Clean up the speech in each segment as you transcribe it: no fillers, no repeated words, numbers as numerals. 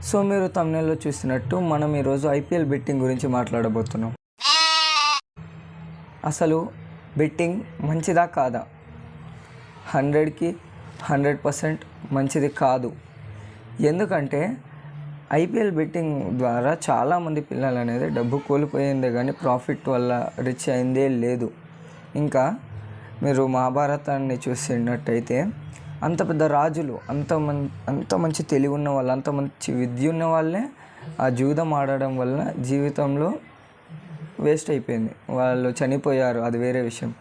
So మీరు thumbnail చూసినట్టు మనం ఈరోజు ఐపీఎల్ బెట్టింగ్ గురించి మాట్లాడబోతున్నాం. అసలు బెట్టింగ్ మంచిదా కాదా? 100కి 100% మంచిది కాదు. ఎందుకంటే ఐపీఎల్ బెట్టింగ్ ద్వారా చాలామంది పిల్లలు అనేది డబ్బు కోల్పోయిందే కానీ ప్రాఫిట్ వల్ల రిచ్ అయిందే లేదు. ఇంకా మీరు మహాభారతాన్ని చూసినట్టయితే అంత పెద్ద రాజులు, అంత మంచి తెలివి ఉన్న వాళ్ళు, అంత మంచి విద్య ఉన్న వాళ్ళే ఆ జూదం ఆడడం వల్ల జీవితంలో వేస్ట్ అయిపోయింది, వాళ్ళు చనిపోయారు, అది వేరే విషయం.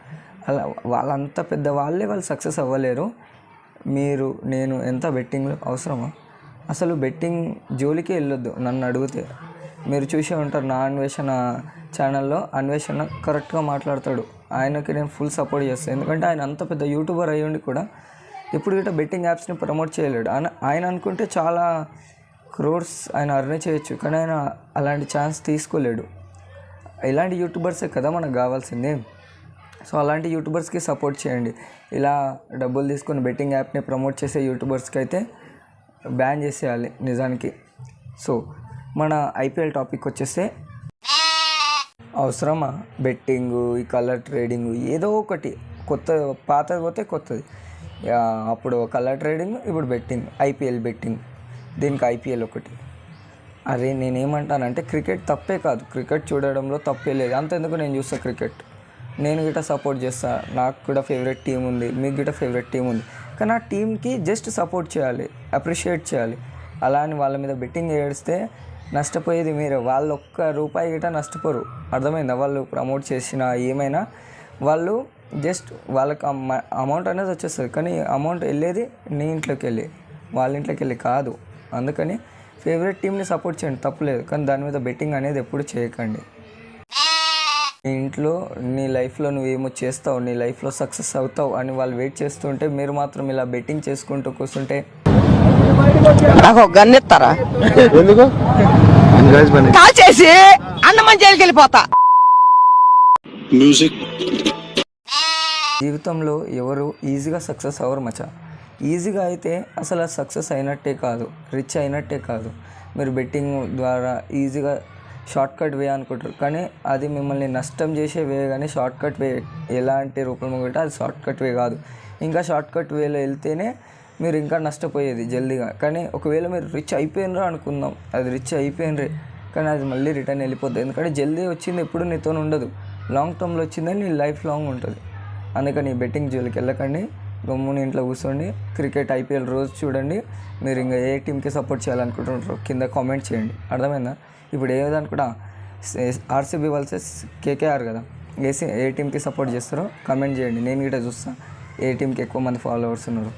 అలా వాళ్ళంత పెద్ద వాళ్ళు సక్సెస్ అవ్వలేరు. మీరు నేను ఎంత బెట్టింగ్లో అవసరమా? అసలు బెట్టింగ్ జోలికే వెళ్ళొద్దు. నన్ను అడిగితే మీరు చూసే ఉంటారు, నా అన్వేషణ ఛానల్లో అన్వేషణ కరెక్ట్గా మాట్లాడతాడు. ఆయనకి నేను ఫుల్ సపోర్ట్ చేస్తాను. ఎందుకంటే ఆయన అంత పెద్ద యూట్యూబర్ అయ్యండి కూడా ఇప్పుడు గిట్ట బెట్టింగ్ యాప్స్ని ప్రమోట్ చేయలేడు. ఆయన అనుకుంటే చాలా క్రోర్స్ ఆయన అర్న్ చేయొచ్చు, కానీ ఆయన అలాంటి ఛాన్స్ తీసుకోలేడు. ఇలాంటి యూట్యూబర్సే కదా మనకు కావాల్సింది. సో అలాంటి యూట్యూబర్స్కి సపోర్ట్ చేయండి. ఇలా డబ్బులు తీసుకొని బెట్టింగ్ యాప్ని ప్రమోట్ చేసే యూట్యూబర్స్కి అయితే బ్యాన్ చేసేయాలి నిజానికి. సో మన ఐపీఎల్ టాపిక్ వచ్చేస్తే, అవసరమా బెట్టింగు, ఈ కలర్ ట్రేడింగు? ఏదో ఒకటి కొత్త, పాతది పోతే కొత్తది. అప్పుడు కలర్ ట్రేడింగ్, ఇప్పుడు బెట్టింగ్, ఐపీఎల్ బెట్టింగ్, దీనికి ఐపీఎల్ ఒకటి. అరే నేనేమంటానంటే క్రికెట్ తప్పే కాదు, క్రికెట్ చూడడంలో తప్పే లేదు. అంతెందుకు, నేను చూస్తా క్రికెట్, నేను గిట్ట సపోర్ట్ చేస్తా. నాకు కూడా ఫేవరెట్ టీం ఉంది, మీకు గిట్ట ఫేవరెట్ టీం ఉంది. కానీ ఆ టీంకి జస్ట్ సపోర్ట్ చేయాలి, అప్రిషియేట్ చేయాలి. అలా అని వాళ్ళ మీద బెట్టింగ్ ఏడిస్తే నష్టపోయేది మీరే. వాళ్ళు ₹1 గిట్ట నష్టపోరు, అర్థమైందా? వాళ్ళు ప్రమోట్ చేసిన ఏమైనా వాళ్ళు జస్ట్ వాళ్ళకి అమౌంట్ అనేది వచ్చేస్తుంది, కానీ అమౌంట్ వెళ్ళేది నీ ఇంట్లోకి వెళ్ళి, వాళ్ళ ఇంట్లోకి వెళ్ళి కాదు. అందుకని ఫేవరెట్ టీంని సపోర్ట్ చేయండి, తప్పులేదు. కానీ దాని మీద బెట్టింగ్ అనేది ఎప్పుడు చేయకండి. నీ ఇంట్లో నీ లైఫ్లో నువ్వేమో చేస్తావు, నీ లైఫ్లో సక్సెస్ అవుతావు అని వాళ్ళు వెయిట్ చేస్తుంటే మీరు మాత్రం ఇలా బెట్టింగ్ చేసుకుంటూ కూర్చుంటే నాకు గన్ ఇస్తారా? ఎందుకు కాల్ చేసి అన్నమని జైలుకి వెళ్ళిపోతా. జీవితంలో ఎవరు ఈజీగా సక్సెస్ అవ్వరు మచ్చా. ఈజీగా అయితే అసలు సక్సెస్ అయినట్టే కాదు, రిచ్ అయినట్టే కాదు. మీరు బెట్టింగ్ ద్వారా ఈజీగా షార్ట్కట్ వే అనుకుంటారు, కానీ అది మిమ్మల్ని నష్టం చేసే వే. కానీ షార్ట్కట్ వే ఎలాంటి రూపంలో కూడా అది షార్ట్కట్ వే కాదు. ఇంకా షార్ట్కట్ వేలో వెళ్తేనే మీరు ఇంకా నష్టపోయేది జల్దీగా. కానీ ఒకవేళ మీరు రిచ్ అయిపోయినరా అనుకుందాం, అది రిచ్ అయిపోయినరే, కానీ అది మళ్ళీ రిటర్న్ వెళ్ళిపోద్ది. ఎందుకంటే జల్దీ వచ్చింది ఎప్పుడు నీతో ఉండదు, లాంగ్ టర్మ్లో వచ్చిందని నీ లైఫ్ లాంగ్ ఉంటుంది. అందుకని బెట్టింగ్ జోలికి వెళ్ళకండి, గమ్ముని ఇంట్లో కూర్చోండి. క్రికెట్ ఐపీఎల్ రోజు చూడండి. మీరు ఇంకా ఏ టీంకి సపోర్ట్ చేయాలనుకుంటున్నారో కింద కామెంట్ చేయండి, అర్థమైందా? ఇప్పుడు ఏదనుకుంటా ఆర్సీబీ వర్సెస్ కేకేఆర్ కదా, ఏ టీంకి సపోర్ట్ చేస్తారో కామెంట్ చేయండి. నేను గిట్ట చూస్తాను ఏ టీంకి ఎక్కువ మంది ఫాలోవర్స్ ఉన్నారు.